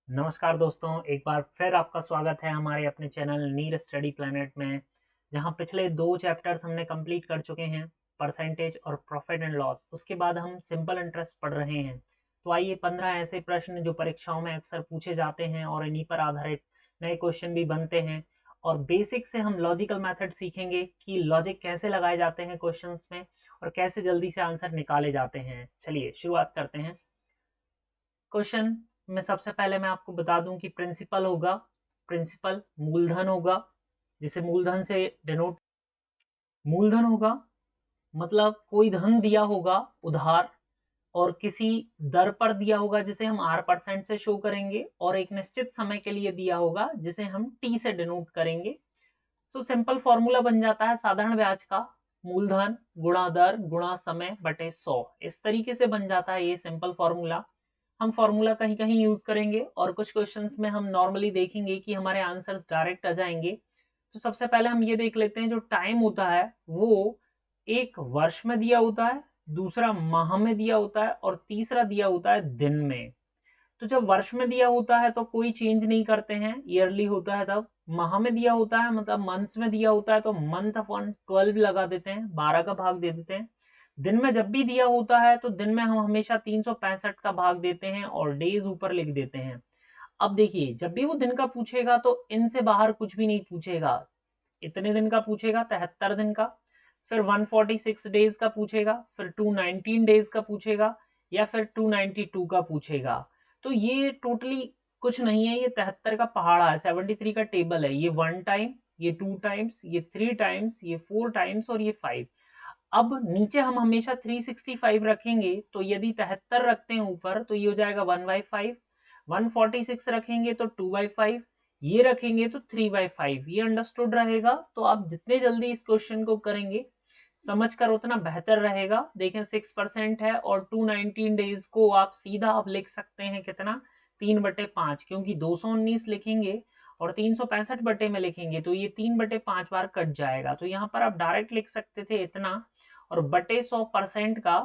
नमस्कार दोस्तों, एक बार फिर आपका स्वागत है हमारे अपने चैनल नीर स्टडी प्लेनेट में। जहां पिछले 2 चैप्टर्स हमने कंप्लीट कर चुके हैं, परसेंटेज और प्रॉफिट एंड लॉस। उसके बाद हम सिंपल इंटरेस्ट पढ़ रहे हैं। तो आइए 15 ऐसे प्रश्न जो परीक्षाओं में अक्सर पूछे जाते हैं और इन्हीं पर आधारित नए क्वेश्चन भी बनते हैं। और बेसिक से हम लॉजिकल मेथड सीखेंगे कि लॉजिक कैसे लगाए जाते हैं क्वेश्चंस में और कैसे जल्दी से आंसर निकाले जाते हैं। चलिए शुरुआत करते हैं। क्वेश्चन में सबसे पहले मैं आपको बता दूं कि प्रिंसिपल होगा, प्रिंसिपल मूलधन होगा, जिसे मूलधन से डिनोट, मूलधन होगा मतलब कोई धन दिया होगा उधार और किसी दर पर दिया होगा जिसे हम R% से शो करेंगे, और एक निश्चित समय के लिए दिया होगा जिसे हम T से डिनोट करेंगे। तो सिंपल फॉर्मूला बन जाता है साधारण ब्याज का, मूलधन गुणा दर गुणा समय बटे 100। इस तरीके से बन जाता है ये सिंपल फॉर्मूला। हम फॉर्मूला कहीं कहीं यूज करेंगे और कुछ क्वेश्चंस में हम नॉर्मली देखेंगे कि हमारे आंसर्स डायरेक्ट आ जाएंगे। तो सबसे पहले हम ये देख लेते हैं, जो टाइम होता है वो एक वर्ष में दिया होता है, दूसरा माह में दिया होता है और तीसरा दिया होता है दिन में। तो जब वर्ष में दिया होता है तो कोई चेंज नहीं करते हैं, ईयरली होता है। तब माह में दिया होता है मतलब मंथ्स में दिया होता है तो मंथ अपॉन 12 लगा देते हैं, 12 का भाग दे देते हैं। दिन में जब भी दिया होता है तो दिन में हम हमेशा 365 का भाग देते हैं और डेज ऊपर लिख देते हैं। अब देखिए, जब भी वो दिन का पूछेगा तो इनसे बाहर कुछ भी नहीं पूछेगा। इतने दिन का पूछेगा 73 दिन का, फिर 146 डेज का पूछेगा, फिर 219 डेज का पूछेगा, या फिर 292 का पूछेगा। तो ये टोटली कुछ नहीं है, ये 73 का पहाड़ा है, 73 का टेबल है। ये 1 टाइम, ये 2 टाइम्स, ये 3 टाइम्स, ये 4 टाइम्स और ये 5। अब नीचे हम हमेशा 365 रखेंगे, तो यदि 73 रखते हैं ऊपर तो ये हो जाएगा 1/5, 146 रखेंगे तो 2/5, ये रखेंगे तो 3/5। ये अंडरस्टूड रहेगा। तो आप जितने जल्दी इस क्वेश्चन को करेंगे समझकर उतना बेहतर रहेगा। देखें 6% है और 219 डेज को आप सीधा आप लिख सकते हैं कितना, 3/5, क्योंकि 219 लिखेंगे और 365 बटे में लिखेंगे तो ये 3/5 बार कट जाएगा। तो यहाँ पर आप डायरेक्ट लिख सकते थे इतना, और बटे 100% का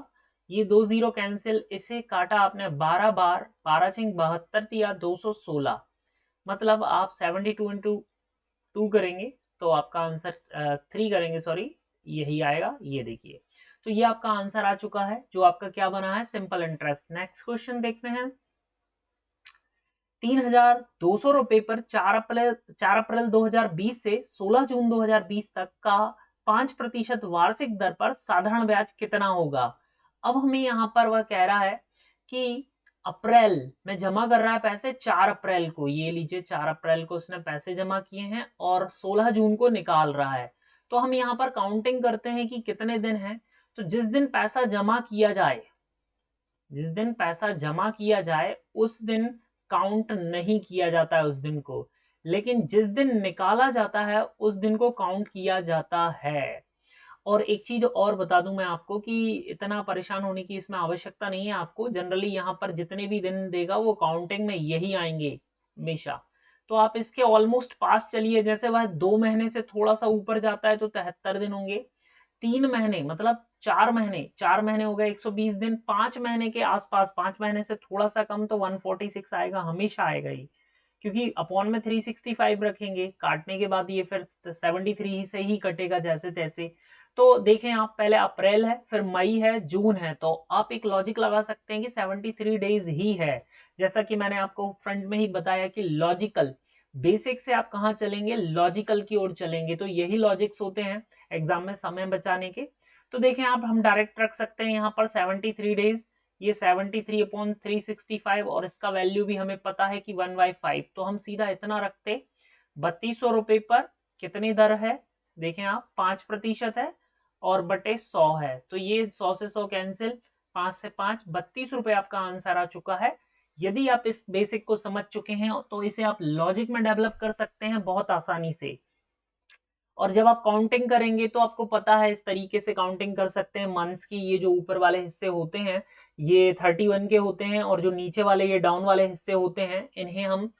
ये 2 जीरो कैंसिल, इसे काटा आपने 12 बार, 12 छिंग 72 या 216, मतलब आप 72 इंटू 2 करेंगे तो आपका आंसर 3 करेंगे, सॉरी, यही आएगा। ये देखिए, तो ये आपका आंसर आ चुका है, जो आपका क्या बना है, सिंपल इंटरेस्ट। नेक्स्ट क्वेश्चन देखते हैं। 3,200 रुपए पर 4 अप्रैल 2020 से 16 जून 2020 तक का 5% वार्षिक दर पर साधारण ब्याज कितना होगा। अब हमें यहाँ पर वह कह रहा है कि अप्रैल में जमा कर रहा है पैसे 4 अप्रैल को, ये लीजिए 4 अप्रैल को उसने पैसे जमा किए हैं और 16 जून को निकाल रहा है। तो हम यहाँ पर काउंटिंग करते हैं कि कितने दिन हैं। तो जिस दिन पैसा जमा किया जाए, जिस दिन पैसा जमा किया जाए उस दिन काउंट नहीं किया जाता है उस दिन को, लेकिन जिस दिन निकाला जाता है उस दिन को काउंट किया जाता है। और एक चीज और बता दूं मैं आपको कि इतना परेशान होने की इसमें आवश्यकता नहीं है आपको। जनरली यहाँ पर जितने भी दिन देगा वो काउंटिंग में यही आएंगे हमेशा। तो आप इसके ऑलमोस्ट पास चलिए, जैसे वह 2 महीने से थोड़ा सा ऊपर जाता है तो 73 दिन होंगे, 3 महीने मतलब 4 महीने, 4 महीने हो गए 120 दिन, 5 महीने के आसपास, 5 महीने से थोड़ा सा कम तो 146 आएगा, हमेशा आएगा ही, क्योंकि अपॉन में 365 रखेंगे, काटने के बाद ये फिर 73 से ही कटेगा जैसे तैसे। तो देखें आप, पहले अप्रैल है, फिर मई है, जून है, तो आप एक लॉजिक लगा सकते हैं कि 73 डेज ही है। जैसा कि मैंने आपको फ्रंट में ही बताया कि लॉजिकल, बेसिक से आप कहाँ चलेंगे, लॉजिकल की ओर चलेंगे। तो यही लॉजिक्स होते हैं एग्जाम में समय बचाने के। तो देखें आप, हम डायरेक्ट रख सकते हैं यहाँ पर 73 डेज, ये 73/365 और इसका वैल्यू भी हमें पता है कि 1/5। तो हम सीधा इतना रखते, 3200 रुपए पर कितनी दर है, देखें आप 5% है और बटे 100 है, तो ये 100 से 100 कैंसिल, 5 से 5, 32 रुपए आपका आंसर आ चुका है। यदि आप इस बेसिक को समझ चुके हैं तो इसे आप लॉजिक में डेवलप कर सकते हैं बहुत आसानी से। और जब आप काउंटिंग करेंगे तो आपको पता है इस तरीके से काउंटिंग कर सकते हैं मंथ्स की। ये जो ऊपर वाले हिस्से होते हैं ये 31 के होते हैं, और जो नीचे वाले ये डाउन वाले हिस्से होते हैं इन्हें हम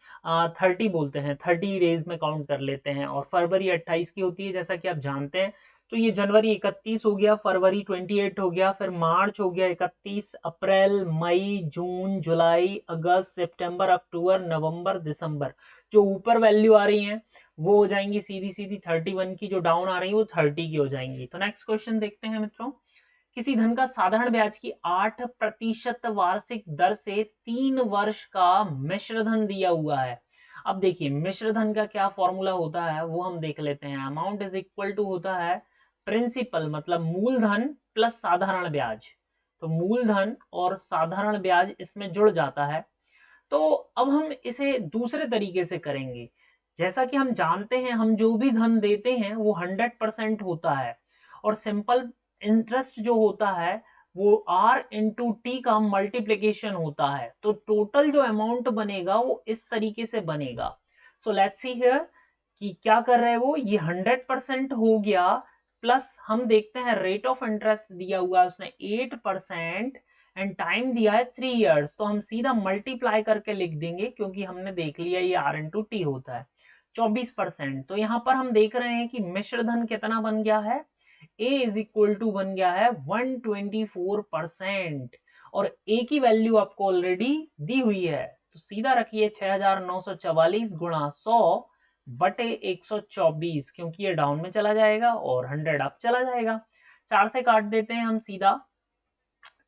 30 बोलते हैं, 30 डेज में काउंट कर लेते हैं। और फरवरी 28 की होती है, जैसा कि आप जानते हैं। तो ये जनवरी 31 हो गया, फरवरी 28 हो गया, फिर मार्च हो गया 31, अप्रैल, मई, जून, जुलाई, अगस्त, सितंबर, अक्टूबर, नवंबर, दिसंबर। जो ऊपर वैल्यू आ रही हैं वो हो जाएंगी सीधी सीधी 31 की, जो डाउन आ रही है वो 30 की हो जाएंगी। तो नेक्स्ट क्वेश्चन देखते हैं मित्रों। किसी धन का साधारण ब्याज की 8% वार्षिक दर से 3 वर्ष का मिश्र धन दिया हुआ है। अब देखिए मिश्र धन का क्या फॉर्मूला होता है वो हम देख लेते हैं। अमाउंट इज इक्वल टू होता है प्रिंसिपल मतलब मूलधन प्लस साधारण ब्याज। तो मूलधन और साधारण ब्याज इसमें जुड़ जाता है। तो अब हम इसे दूसरे तरीके से करेंगे। जैसा कि हम जानते हैं हम जो भी धन देते हैं वो 100% होता है, और सिंपल इंटरेस्ट जो होता है वो R इंटू टी का मल्टीप्लीकेशन होता है। तो टोटल जो अमाउंट बनेगा वो इस तरीके से बनेगा। सो लेट्स सी हियर कि क्या कर रहे हैं वो, ये 100% हो गया, प्लस हम देखते हैं रेट ऑफ इंटरेस्ट दिया हुआ है उसने 8% एंड टाइम दिया है 3 इयर्स। तो हम सीधा मल्टीप्लाई करके लिख देंगे क्योंकि हमने देख लिया ये R इंटू टी होता है 24%। तो यहां पर हम देख रहे हैं कि मिश्र धन कितना बन गया है, A इज इक्वल टू बन गया है 124%, और A की वैल्यू आपको ऑलरेडी दी हुई है। तो सीधा रखिए 6944 गुणा 100 बटे 124, क्योंकि ये डाउन में चला जाएगा और 100 अप चला जाएगा। 4 से काट देते हैं हम सीधा,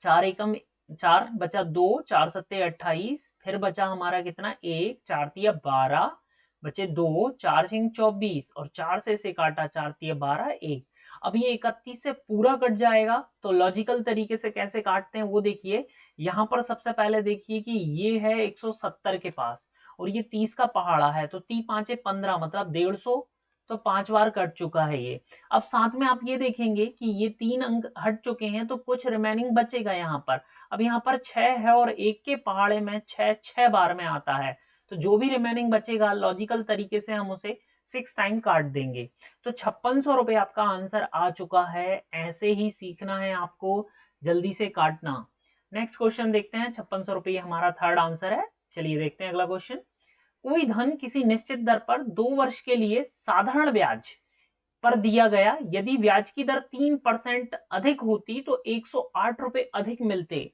4 एकम 4 बचा 2, 4 सत्ते 28, फिर बचा हमारा कितना 1, 4 तिया 12, बचे 2, 4 छिंग 24, और 4 से काटा 4 तिया 12, 1। अब ये 31 से पूरा कट जाएगा। तो लॉजिकल तरीके से कैसे काटते हैं वो देखिए। यहां पर सबसे पहले देखिए कि ये है 170 के पास और ये 30 का पहाड़ा है, तो 3 5 15 मतलब 150, तो 5 बार कट चुका है ये। अब साथ में आप ये देखेंगे कि ये 3 अंक हट चुके हैं तो कुछ रिमेनिंग बचेगा यहाँ पर। अब यहाँ पर 6 है और 1 के पहाड़े में 6 बार में आता है, तो जो भी रिमेनिंग बचेगा लॉजिकल तरीके से हम उसे 6 टाइम काट देंगे। तो 5600 रुपए आपका आंसर आ चुका है। ऐसे ही सीखना है आपको, जल्दी से काटना। नेक्स्ट क्वेश्चन देखते हैं। 5600 रुपये हमारा थर्ड आंसर है। चलिए देखते हैं अगला क्वेश्चन। कोई धन किसी निश्चित दर पर 2 वर्ष के लिए साधारण ब्याज पर दिया गया, यदि ब्याज की दर 3% अधिक होती तो 108 रुपए अधिक मिलते।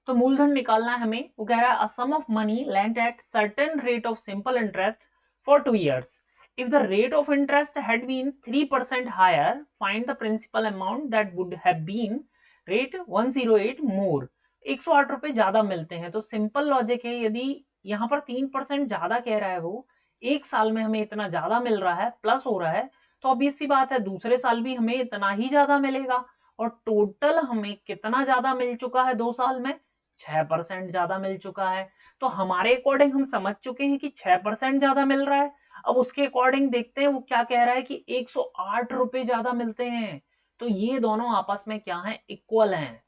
तो मूलधन निकालना है हमें। वो कह रहा है a sum of money lent at certain rate of simple interest for 2 years. If the rate of interest had been 3% higher, find the principal amount that would have been rate 108 more. 108 रुपए ज्यादा मिलते हैं। तो simple logic है, यदि यहाँ पर 3% ज्यादा कह रहा है वो, 1 साल में हमें इतना ज्यादा मिल रहा है, प्लस हो रहा है, तो ऑब्वियस सी बात है दूसरे साल भी हमें इतना ही ज्यादा मिलेगा। और टोटल हमें कितना ज्यादा मिल चुका है 2 साल में, 6% ज्यादा मिल चुका है। तो हमारे अकॉर्डिंग हम समझ चुके हैं कि 6% ज्यादा मिल रहा है। अब उसके अकॉर्डिंग देखते हैं वो क्या कह रहा है कि 108 रुपए ज्यादा मिलते हैं। तो ये दोनों आपस में क्या है, इक्वल हैं।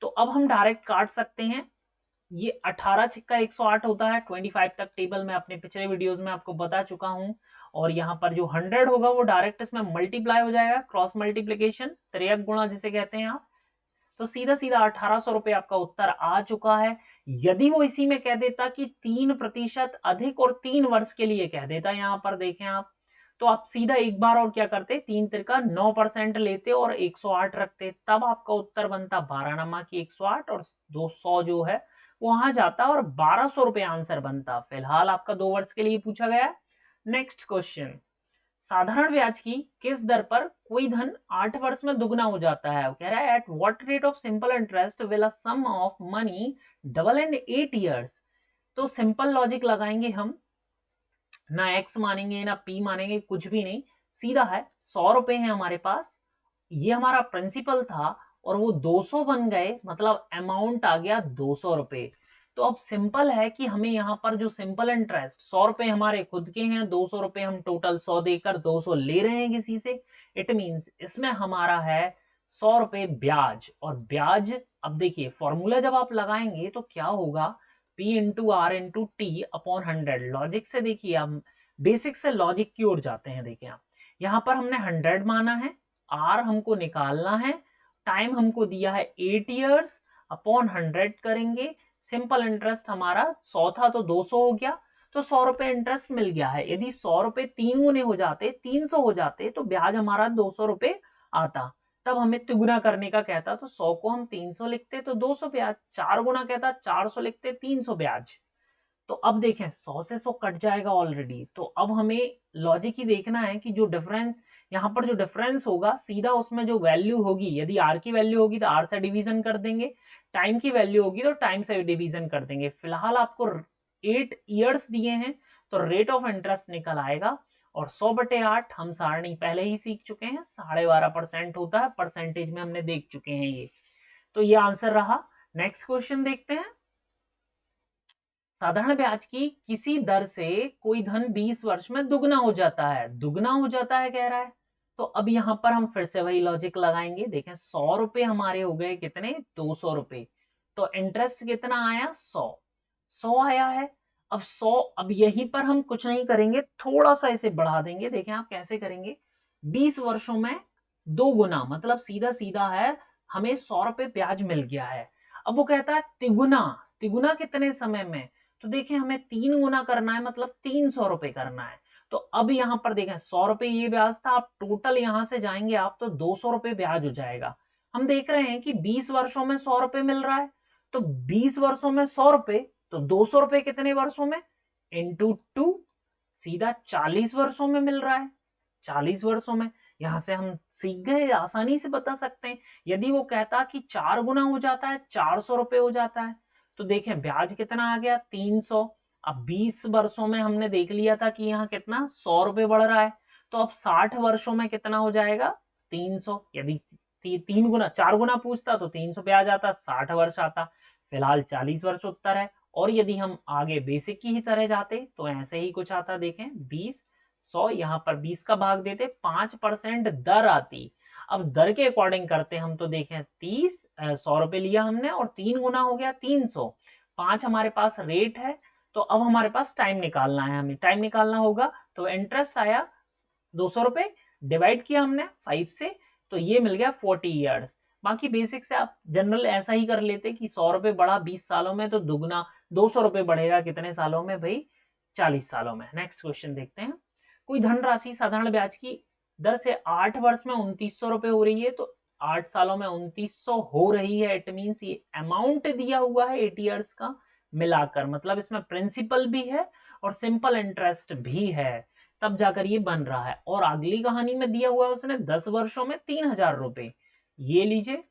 तो अब हम डायरेक्ट काट सकते हैं। ये 18 छिक्का 108 होता है। 25 तक टेबल में अपने पिछले वीडियोस में आपको बता चुका हूं। और यहाँ पर जो 100 होगा वो डायरेक्ट इसमें मल्टीप्लाई हो जाएगा, क्रॉस मल्टीप्लीकेशन, त्रियक गुणा जिसे कहते हैं आप। तो सीधा सीधा 1800 रुपए आपका उत्तर आ चुका है। यदि वो इसी में कह देता कि 3% अधिक और 3 वर्ष के लिए कह देता, यहाँ पर देखें आप, तो आप सीधा एक बार और क्या करते, 3 तिरका 9% लेते और 108 रखते, तब आपका उत्तर बनता 12 नमा की 108 और 200 जो है वहां जाता और 1200 रुपए आंसर बनता। फिलहाल आपका 2 वर्ष के लिए पूछा गया। नेक्स्ट क्वेश्चन, साधारण ब्याज की किस दर पर कोई धन 8 वर्ष में दुगना हो जाता है। वो कह रहा है at what rate of simple interest will a sum of money double in 8 years। तो सिंपल लॉजिक लगाएंगे हम, ना एक्स मानेंगे ना पी मानेंगे, कुछ भी नहीं, सीधा है 100 रुपए है हमारे पास, ये हमारा प्रिंसिपल था और वो 200 बन गए, मतलब अमाउंट आ गया 200 रुपए। तो अब सिंपल है कि हमें यहाँ पर जो सिंपल इंटरेस्ट 100 रुपए हमारे खुद के हैं, 200 रुपए हम टोटल 100 देकर 200 ले रहे हैं किसी से। इट मींस इसमें हमारा है 100 रुपए ब्याज। और ब्याज, अब देखिए फॉर्मूला जब आप लगाएंगे तो क्या होगा, P into R into T upon 100। Logic से देखिए, हम बेसिक से लॉजिक की ओर जाते हैं। देखिए आप यहाँ पर हमने 100 माना है, आर हमको निकालना है, टाइम हमको दिया है 8 years, अपॉन 100 करेंगे। सिंपल इंटरेस्ट हमारा 100 था तो 200 हो गया, तो 100 रुपए इंटरेस्ट मिल गया है। यदि 100 रुपए 3 गुने हो जाते, 300 हो जाते, तो ब्याज हमारा 200 रुपए आता, तब हमें तिगुना करने का कहता, तो 100 को हम 300 लिखते तो 200 ब्याज, 4 गुना कहता 400 लिखते 300 ब्याज। तो अब देखें 100 से 100 कट जाएगा ऑलरेडी, तो अब हमें लॉजिक ही देखना है कि जो डिफरेंस यहाँ पर जो डिफरेंस होगा सीधा उसमें जो वैल्यू होगी, यदि आर की वैल्यू होगी तो आर से डिवीजन कर देंगे, टाइम की वैल्यू होगी तो टाइम से डिवीजन कर देंगे। फिलहाल आपको 8 ईयर्स दिए हैं तो रेट ऑफ इंटरेस्ट निकल आएगा, और 100/8 हम सारणी पहले ही सीख चुके हैं, 12.5% होता है, परसेंटेज में हमने देख चुके हैं ये। तो ये आंसर रहा। नेक्स्ट क्वेश्चन देखते हैं। साधारण ब्याज की किसी दर से कोई धन 20 वर्ष में दुगना हो जाता है, दुगना हो जाता है कह रहा है। तो अब यहां पर हम फिर से वही लॉजिक लगाएंगे। देखें 100 रुपए हमारे हो गए कितने, 200 रुपए, तो इंटरेस्ट कितना आया, 100 आया है। अब 100, अब यहीं पर हम कुछ नहीं करेंगे, थोड़ा सा इसे बढ़ा देंगे। देखें आप कैसे करेंगे, 20 वर्षों में 2 गुना, मतलब सीधा सीधा है, हमें 100 रुपए ब्याज मिल गया है। अब वो कहता है तिगुना, तिगुना कितने समय में, तो देखें हमें 3 गुना करना है, मतलब 300 रुपए करना है। तो अब यहां पर देखें 100 रुपए ये ब्याज था, आप टोटल यहां से जाएंगे आप तो 200 रुपए ब्याज हो जाएगा। हम देख रहे हैं कि 20 वर्षों में 100 रुपए मिल रहा है, तो 20 वर्षों में 100 रुपए, तो 200 रुपए कितने वर्षों में, इंटू 2, सीधा 40 वर्षों में मिल रहा है, 40 वर्षों में। यहां से हम सीख गए, आसानी से बता सकते हैं। यदि वो कहता कि 4 गुना हो जाता है, 400 रुपए हो जाता है, तो देखें ब्याज कितना आ गया, 300। अब 20 वर्षों में हमने देख लिया था कि यहाँ कितना 100 रुपए बढ़ रहा है, तो अब 60 वर्षों में कितना हो जाएगा, 300। यदि 3 गुना 4 गुना पूछता तो 300 ब्याज आता, 60 वर्ष आता। फिलहाल 40 वर्ष उत्तर है। और यदि हम आगे बेसिक की ही तरह जाते तो ऐसे ही कुछ आता, देखें 20 100, यहाँ पर 20 का भाग देते 5% दर आती। अब दर के अकॉर्डिंग करते हम तो देखें 30 100 रुपए लिया हमने और 3 गुना हो गया 300, 5 हमारे पास रेट है। तो अब हमारे पास टाइम निकालना है, हमें टाइम निकालना होगा। तो इंटरेस्ट आया 200 रुपए, डिवाइड किया हमने 5 से, तो ये मिल गया 40 ईयर्स। बाकी बेसिक से आप जनरल ऐसा ही कर लेते कि 100 रुपए बढ़ा 20 सालों में तो दुगना 200 रुपए बढ़ेगा कितने सालों में भाई, 40 सालों में। नेक्स्ट क्वेश्चन देखते हैं। कोई धनराशि साधारण ब्याज की दर से 8 वर्ष में 2900 रुपए हो रही है, तो 8 सालों में 2900 हो रही है, इट मींस ये अमाउंट दिया हुआ है 8 ईयर्स का मिलाकर, मतलब इसमें प्रिंसिपल भी है और सिंपल इंटरेस्ट भी है, तब जाकर ये बन रहा है। और अगली कहानी में दिया हुआ है उसने 10 वर्षों में 3000 रुपए, ये लीजिए।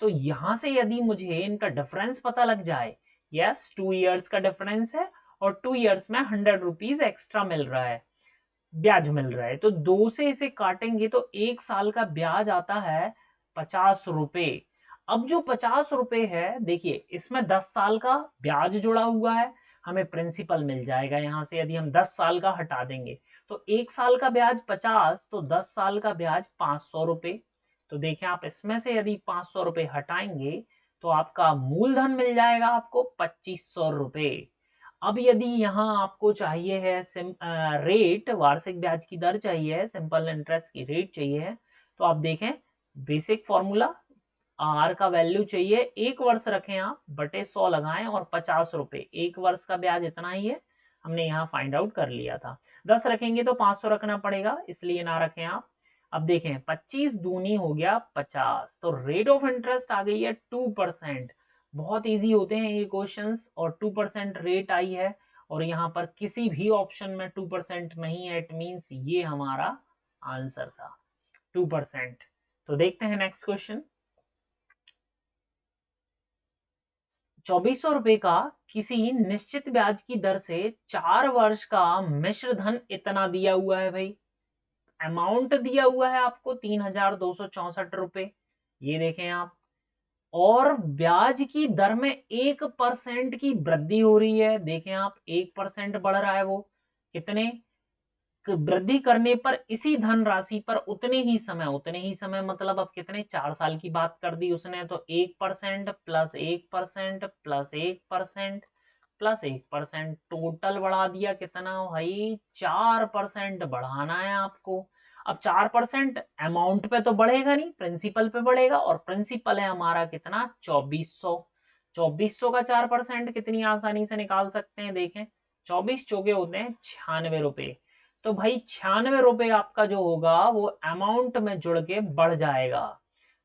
तो यहां से यदि मुझे इनका डिफरेंस पता लग जाए, यस 2 ईयर्स का डिफरेंस है और 2 ईयर्स में 100 रुपीज एक्स्ट्रा मिल रहा है, ब्याज मिल रहा है, तो 2 से इसे काटेंगे तो 1 साल का ब्याज आता है 50 रुपए। अब जो 50 रुपए है, देखिए इसमें 10 साल का ब्याज जुड़ा हुआ है, हमें प्रिंसिपल मिल जाएगा यहां से। यदि हम 10 साल का हटा देंगे तो 1 साल का ब्याज 50, तो 10 साल का ब्याज 500 रुपए। तो देखें आप इसमें से यदि 500 रुपए हटाएंगे तो आपका मूलधन मिल जाएगा आपको 2500 रुपए। अब यदि यहाँ आपको चाहिए है रेट, वार्षिक ब्याज की दर चाहिए है, सिंपल इंटरेस्ट की रेट चाहिए है, तो आप देखें बेसिक फॉर्मूला, आर का वैल्यू चाहिए, 1 वर्ष रखें आप, बटे 100 लगाएं और 50 रुपए, 1 वर्ष का ब्याज इतना ही है, हमने यहाँ फाइंड आउट कर लिया था। 10 रखेंगे तो 500 रखना पड़ेगा, इसलिए ना रखें आप। अब देखें 25 दूनी हो गया 50, तो रेट ऑफ इंटरेस्ट आ गई है 2%। बहुत इजी होते हैं ये क्वेश्चंस, और 2% रेट आई है, और यहाँ पर किसी भी ऑप्शन में 2% नहीं है, इट मींस ये हमारा आंसर था 2%। तो देखते हैं नेक्स्ट क्वेश्चन। 2400 रुपए का किसी निश्चित ब्याज की दर से 4 वर्ष का मिश्र धन इतना दिया हुआ है भाई, अमाउंट दिया हुआ है आपको 3264 रुपए, ये देखें आप, और ब्याज की दर में 1% की वृद्धि हो रही है। देखें आप 1% बढ़ रहा है, वो कितने वृद्धि करने पर इसी धन राशि पर उतने ही समय मतलब अब कितने 4 साल की बात कर दी उसने, तो 1% प्लस 1% प्लस 1% प्लस 1%, टोटल बढ़ा दिया कितना भाई, 4% बढ़ाना है आपको। अब 4% अमाउंट पे तो बढ़ेगा नहीं, प्रिंसिपल पे बढ़ेगा, और प्रिंसिपल है हमारा कितना 2400। 2400 का 4% कितनी आसानी से निकाल सकते हैं, देखें 24 चौके होते हैं 96 रुपए, तो भाई 96 रुपए आपका जो होगा वो अमाउंट में जुड़ के बढ़ जाएगा।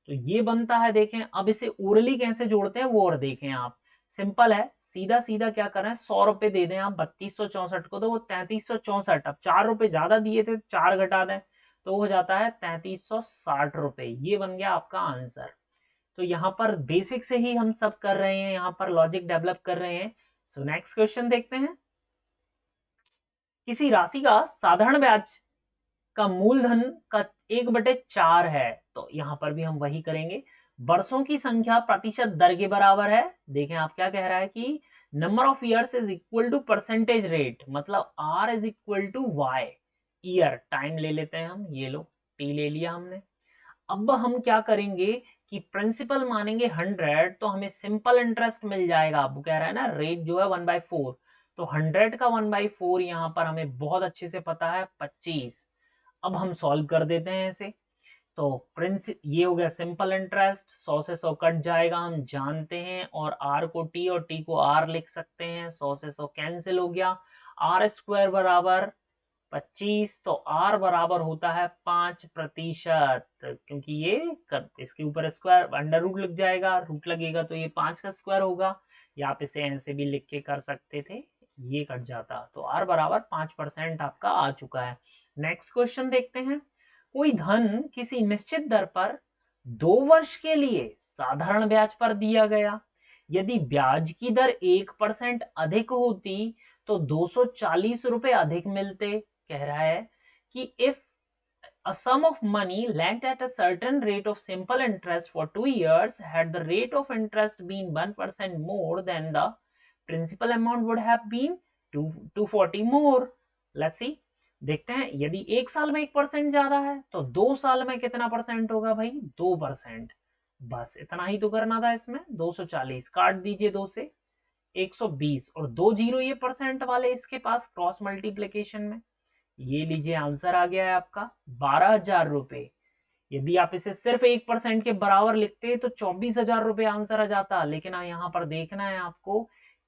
तो ये बनता है, देखें अब इसे ओरली कैसे जोड़ते हैं वो और देखें आप। सिंपल है, सीधा सीधा क्या करें, 100 रुपए दे दें आप 3264 को, तो वो 3364। अब 4 रुपए ज्यादा दिए थे, 4 घटा दें तो हो जाता है 3360 रुपए। ये बन गया आपका आंसर। तो यहाँ पर बेसिक से ही हम सब कर रहे हैं, यहाँ पर लॉजिक डेवलप कर रहे हैं। सो नेक्स्ट क्वेश्चन देखते हैं। किसी राशि का साधारण ब्याज का मूलधन का 1/4 है, तो यहां पर भी हम वही करेंगे। वर्षों की संख्या प्रतिशत दर के बराबर है। देखें आप क्या कह रहा है कि number of years is equal to percentage rate, मतलब R is equal to Y. Year time ले लेते हैं हम, ये लो टी ले लिया हमने। अब हम क्या करेंगे कि प्रिंसिपल मानेंगे 100, तो हमें सिंपल इंटरेस्ट मिल जाएगा। अब कह रहा है ना रेट जो है 1/4, तो 100 का 1/4 यहाँ पर हमें बहुत अच्छे से पता है 25। अब हम सॉल्व कर देते हैं इसे। तो ये हो गया सिंपल इंटरेस्ट, 100 से 100 कट जाएगा, हम जानते हैं। और आर को टी और टी को आर लिख सकते हैं। 100 से 100 कैंसिल हो गया। आर स्क्वायर बराबर 25, तो आर बराबर होता है 5%, क्योंकि ये इसके ऊपर स्क्वायर अंडर रूट लग जाएगा, रूट लगेगा तो ये 5 का स्क्वायर होगा, या आप इसे ऐसे भी लिख के कर सकते थे, ये कट जाता। तो आर बराबर 5% आपका आ चुका है। नेक्स्ट क्वेश्चन देखते हैं। कोई धन किसी निश्चित दर पर 2 वर्ष के लिए साधारण ब्याज पर दिया गया। यदि ब्याज की दर 1% अधिक होती तो 240 रुपए अधिक मिलते। कह रहा है कि if a sum of money lent at a certain rate of simple interest for 2 years, had the rate of interest been 1% more, then the principal amount would have been 240 more. Let's see, देखते हैं। यदि 1 साल में 1% ज्यादा है तो 2 साल में कितना परसेंट होगा भाई, 2%। बस इतना ही तो करना था इसमें। 240 काट दीजिए 2 से, 120, और 2 जीरो ये परसेंट वाले इसके पास क्रॉस मल्टीप्लीकेशन में। ये लीजिए आंसर आ गया है आपका 12,000 रुपए। यदि आप इसे सिर्फ 1% के बराबर लिखते तो 24,000 रुपए आंसर आ जाता। लेकिन यहाँ पर देखना है आपको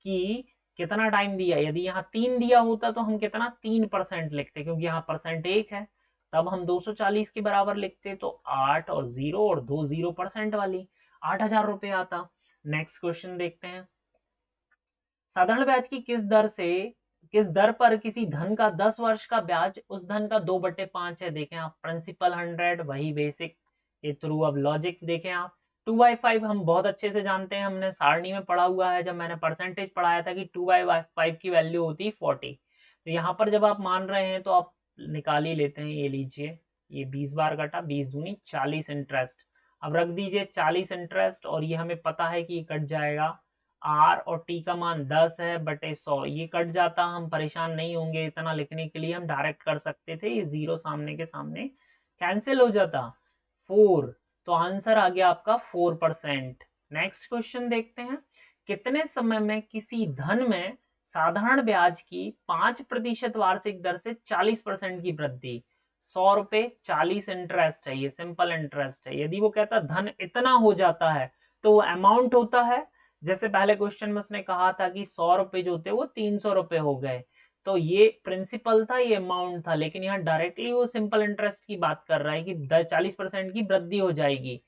कि कितना टाइम दिया। यदि यहाँ 3 दिया होता तो हम कितना 3% लिखते, क्योंकि यहाँ परसेंट 1 है। तब हम 240 के बराबर लिखते तो 8 और 0 और 2 0% वाली 8,000 रुपए आता। नेक्स्ट क्वेश्चन देखते हैं। साधारण ब्याज की किस दर पर किसी धन का 10 वर्ष का ब्याज उस धन का 2/5 है। देखें आप, प्रिंसिपल 100, वही बेसिक के थ्रू। अब लॉजिक देखें आप, 2/5 हम बहुत अच्छे से जानते हैं, हमने सारणी में पढ़ा हुआ है जब मैंने परसेंटेज पढ़ाया था कि 2/5 की वैल्यू होती है 40। तो यहाँ पर जब आप मान रहे हैं तो आप निकाल ही लेते हैं। ये लीजिए, ये 20 बार कटा, 20 दूनी 40 इंटरेस्ट। अब रख दीजिए 40 इंटरेस्ट, और ये हमें पता है कि कट जाएगा। आर और टी का मान 10 है बटे 100, ये कट जाता। हम परेशान नहीं होंगे इतना लिखने के लिए, हम डायरेक्ट कर सकते थे। ये 0 सामने के सामने कैंसिल हो जाता। 4, तो आंसर आ गया आपका 4%। नेक्स्ट क्वेश्चन देखते हैं। कितने समय में किसी धन में साधारण ब्याज की 5% वार्षिक दर से 40% की वृद्धि। 100 रुपए 40 इंटरेस्ट है, ये सिंपल इंटरेस्ट है। यदि वो कहता धन इतना हो जाता है तो वो अमाउंट होता है। जैसे पहले क्वेश्चन में उसने कहा था कि 100 रुपए जो थे वो 300 रुपए हो गए, तो ये प्रिंसिपल था, ये अमाउंट था। लेकिन यहाँ डायरेक्टली वो सिंपल इंटरेस्ट की बात कर रहा है कि 40% की वृद्धि हो जाएगी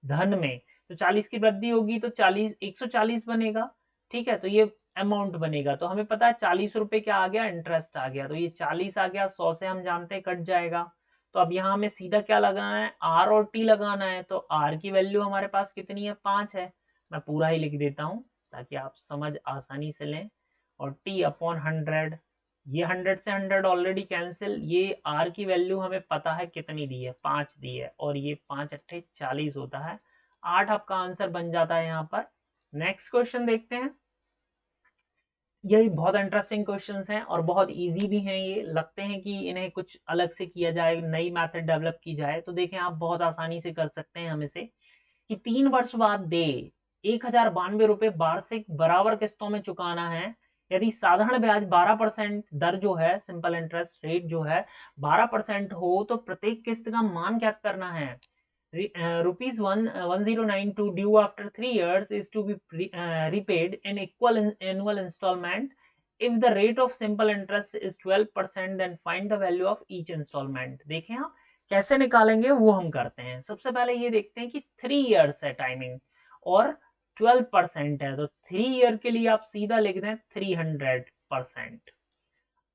धन में। तो 40 की वृद्धि होगी तो 140 बनेगा, ठीक है। तो ये अमाउंट बनेगा। तो हमें पता है 40 रुपए क्या आ गया, इंटरेस्ट आ गया। तो ये 40 आ गया, 100 से हम जानते हैं कट जाएगा। तो अब यहाँ हमें सीधा क्या लगाना है, आर और टी लगाना है। तो आर की वैल्यू हमारे पास कितनी है, 5 है। मैं पूरा ही लिख देता हूं ताकि आप समझ आसानी से लें। और t अपॉन 100, ये 100 से 100 ऑलरेडी कैंसिल। ये r की वैल्यू हमें पता है कितनी दी है, 5 दी है, और ये 5 अट्ठे 40 होता है। 8 आपका आंसर बन जाता है यहाँ पर। नेक्स्ट क्वेश्चन देखते हैं। यही बहुत इंटरेस्टिंग क्वेश्चंस हैं और बहुत इजी भी हैं। ये लगते हैं कि इन्हें कुछ अलग से किया जाए, नई मेथड डेवलप की जाए। तो देखें आप, बहुत आसानी से कर सकते हैं हम इसे, कि 3 वर्ष बाद दे 1092 रुपए वार्षिक बराबर किस्तों में चुकाना है। यदि साधारण ब्याज 12% दर जो है, सिंपल इंटरेस्ट रेट जो है 12% हो, तो प्रत्येक किस्त का मान क्या करना है, ₹1092 due after 3 years is to be repaid in equal annual installment if the rate of simple interest is 12% then find the value of each installment. देखें आप कैसे निकालेंगे वो हम करते हैं। सबसे पहले ये देखते हैं कि 3 इयर्स है टाइमिंग और 12% है, तो 3 ईयर के लिए आप सीधा लिख दें 300%।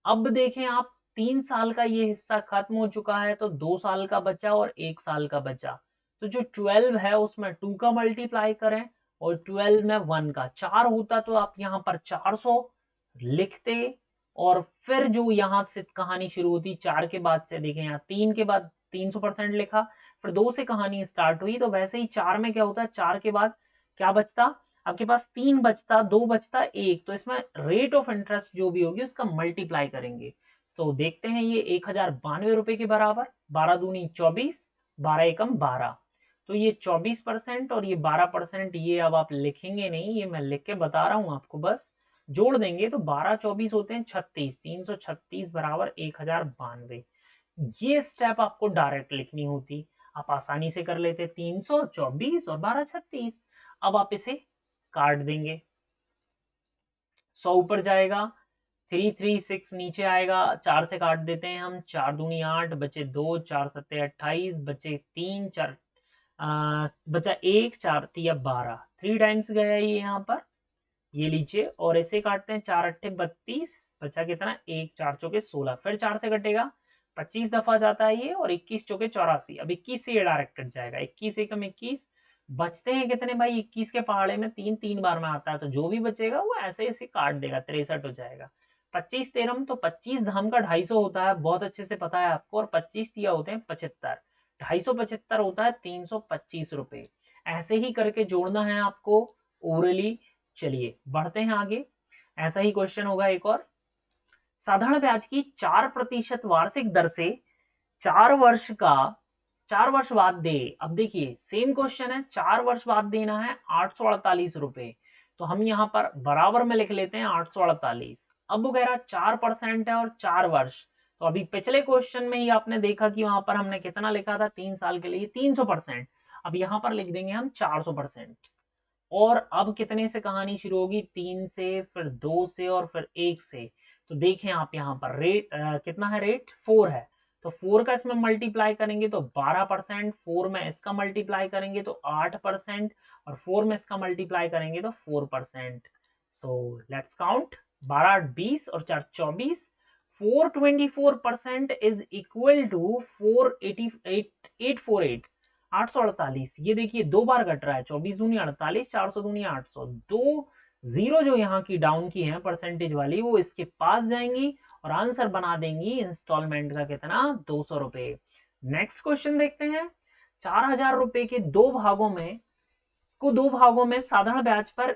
अब देखें आप 3 साल का ये हिस्सा खत्म हो चुका है, तो 2 साल का बचा और 1 साल का बचा, तो जो 12 है उसमें 2 का मल्टीप्लाई करें और 12 में 1 का 4 होता तो आप यहाँ पर 400 लिखते और फिर जो यहाँ से कहानी शुरू होती 4 के बाद से, देखें यहाँ 3 के बाद 300% लिखा, फिर 2 से कहानी स्टार्ट हुई, तो वैसे ही 4 में क्या होता है, 4 के बाद क्या बचता आपके पास, 3 बचता, 2 बचता, 1, तो इसमें रेट ऑफ इंटरेस्ट जो भी होगी उसका मल्टीप्लाई करेंगे। सो देखते हैं ये 1092 रुपए के बराबर, 12 दूनी 24, 12 एकम 12, तो ये 24% और ये 12%, ये अब आप लिखेंगे नहीं, ये मैं लिख के बता रहा हूं आपको, बस जोड़ देंगे तो 12 24 होते हैं 36, 336 बराबर 1092। ये स्टेप आपको डायरेक्ट लिखनी होती, आप आसानी से कर लेते, 324 और 12 36। अब आप इसे काट देंगे, 100 ऊपर जाएगा, 336 नीचे आएगा, 4 से काट देते हैं हम, 4 दूनी 8, बचे 2, 4 सत्ते 28, बचे 3, 4 बचा 1, 4 तिया 12, 3 टाइम्स गया ये यहाँ पर, ये लीजिए, और ऐसे काटते हैं, 4 अट्ठे 32, बचा कितना 1, 4 चौके 16, फिर 4 से कटेगा, 25 दफा जाता है ये, और 21 चौके 84, अब 21 से ये डायरेक्ट कट जाएगा, 21 एकम 21, बचते हैं कितने भाई, 21 के पहाड़े में 3 3 बार में आता है, तो जो भी बचेगा वो ऐसे ऐसे काट देगा, 63 हो जाएगा। 25 13 तो 25 धाम का 250 होता है, बहुत अच्छे से पता है आपको, और 25 तिया होते हैं 75, 275 होता है 325 रुपए। ऐसे ही करके जोड़ना है आपको ओरली। चलिए बढ़ते हैं आगे, ऐसा ही क्वेश्चन होगा एक और। साधारण ब्याज की 4% वार्षिक दर से 4 वर्ष बाद दे। अब देखिए सेम क्वेश्चन है, 4 वर्ष बाद देना है 848 रुपए, तो हम यहाँ पर बराबर में लिख लेते हैं 848। अब वगैरह 4% है और 4 वर्ष, तो अभी पिछले क्वेश्चन में ही आपने देखा कि वहां पर हमने कितना लिखा था, 3 साल के लिए 300%, अब यहाँ पर लिख देंगे हम 400%। और अब कितने से कहानी शुरू होगी, 3 से, फिर 2 से और फिर 1 से, तो देखें आप यहाँ पर रेट कितना है, रेट 4 है, तो 4 का इसमें मल्टीप्लाई करेंगे तो 12%, 4 में इसका मल्टीप्लाई करेंगे तो 8%, और 4 में इसका मल्टीप्लाई करेंगे तो 4%। सो लेट्स काउंट, 12 20 और 4 24, 424% इज इक्वल टू 848, 848। ये देखिए 2 बार घट रहा है, 24 दूनी 48, 400 दूनी 800, 2 जीरो जो यहाँ की डाउन की है परसेंटेज वाली, वो इसके पास जाएंगी और आंसर बना देंगी इंस्टॉलमेंट का कितना, 200 रुपए। नेक्स्ट क्वेश्चन देखते हैं, 4000 रुपए के दो भागों में साधारण ब्याज पर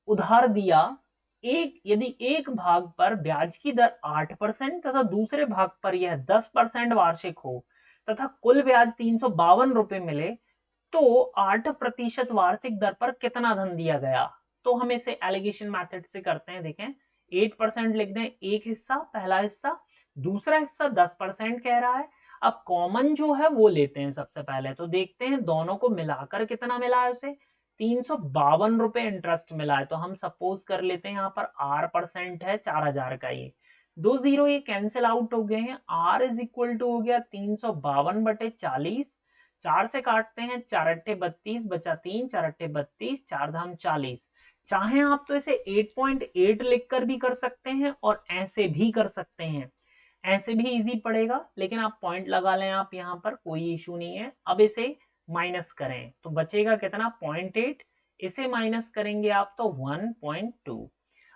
उधार दिया, यदि एक भाग पर ब्याज की दर 8% तथा दूसरे भाग पर यह 10% वार्षिक हो तथा कुल ब्याज 352 रुपए मिले, तो 8% वार्षिक दर पर कितना धन दिया गया। तो हम इसे एलिगेशन मेथड से करते हैं, देखें 8% लिख दें, एक हिस्सा पहला हिस्सा, दूसरा हिस्सा 10% कह रहा है। अब कॉमन जो है वो लेते हैं सबसे पहले, तो देखते हैं दोनों को मिलाकर कितना मिला है उसे, 352 रुपए इंटरेस्ट मिला है, तो हम सपोज कर लेते हैं यहाँ पर R% है 4000 का, ये 2 जीरो ये कैंसिल आउट हो गए हैं, R इज इक्वल टू हो गया 352/40, 4 से काटते हैं, 4 अट्ठे 32, बचा 3, 4 अट्ठे 32, 4 धाम 40। चाहे आप तो इसे 8.8 लिखकर भी कर सकते हैं और ऐसे भी कर सकते हैं, ऐसे भी इजी पड़ेगा, लेकिन आप पॉइंट लगा लें, आप यहाँ पर कोई इशू नहीं है। अब इसे माइनस करें तो बचेगा कितना, 0.8, इसे माइनस करेंगे आप तो 1.2।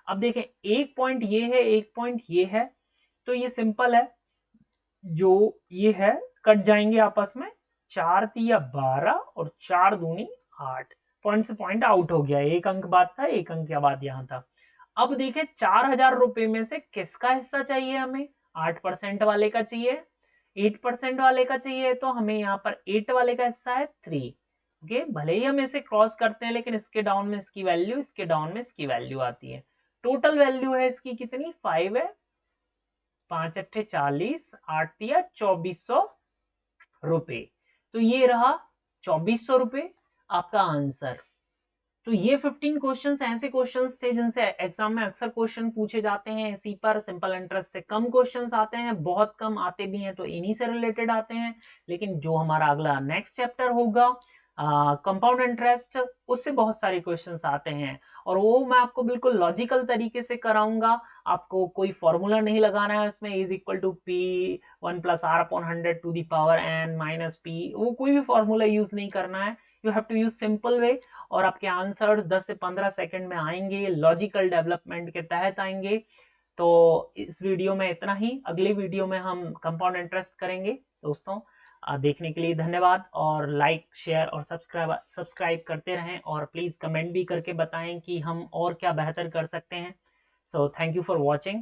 अब देखें एक पॉइंट ये है, एक पॉइंट ये है, तो ये सिंपल है, जो ये है कट जाएंगे आपस में, 4 तिया 12 और 4 दूनी 8, पॉइंट से पॉइंट आउट हो गया, एक अंक बाद था, एक अंक के बाद यहां था। अब देखें 4000 रुपए में से किसका हिस्सा चाहिए हमें, 8% वाले का चाहिए, 8% वाले का चाहिए, तो हमें यहाँ पर 8 वाले का हिस्सा है 3। ओके, भले ही हम इसे क्रॉस करते हैं, लेकिन इसके डाउन में इसकी वैल्यू, इसके डाउन में इसकी वैल्यू आती है। टोटल वैल्यू है इसकी कितनी, 5 है, 5 अट्ठे 40, 8 तिया 2400 रुपए, तो ये रहा 2400 रुपए आपका आंसर। तो ये 15 क्वेश्चंस ऐसे क्वेश्चंस थे जिनसे एग्जाम में अक्सर क्वेश्चन पूछे जाते हैं। इसी पर सिंपल इंटरेस्ट से कम क्वेश्चंस आते हैं, बहुत कम आते भी हैं तो इन्हीं से रिलेटेड आते हैं। लेकिन जो हमारा अगला नेक्स्ट चैप्टर होगा कंपाउंड इंटरेस्ट, उससे बहुत सारे क्वेश्चंस आते हैं और वो मैं आपको बिल्कुल लॉजिकल तरीके से कराऊंगा। आपको कोई फॉर्मूला नहीं लगाना है उसमें, is equal to P 1 + r/100 to the power n minus P, वो कोई भी फॉर्मूला यूज नहीं करना है। You have to use simple way और आपके आंसर्स 10 से 15 सेकंड में आएंगे, लॉजिकल डेवलपमेंट के तहत आएंगे। तो इस वीडियो में इतना ही, अगले वीडियो में हम कंपाउंड इंटरेस्ट करेंगे। दोस्तों देखने के लिए धन्यवाद और लाइक शेयर और सब्सक्राइब करते रहें और प्लीज़ कमेंट भी करके बताएं कि हम और क्या बेहतर कर सकते हैं। So thank you for watching.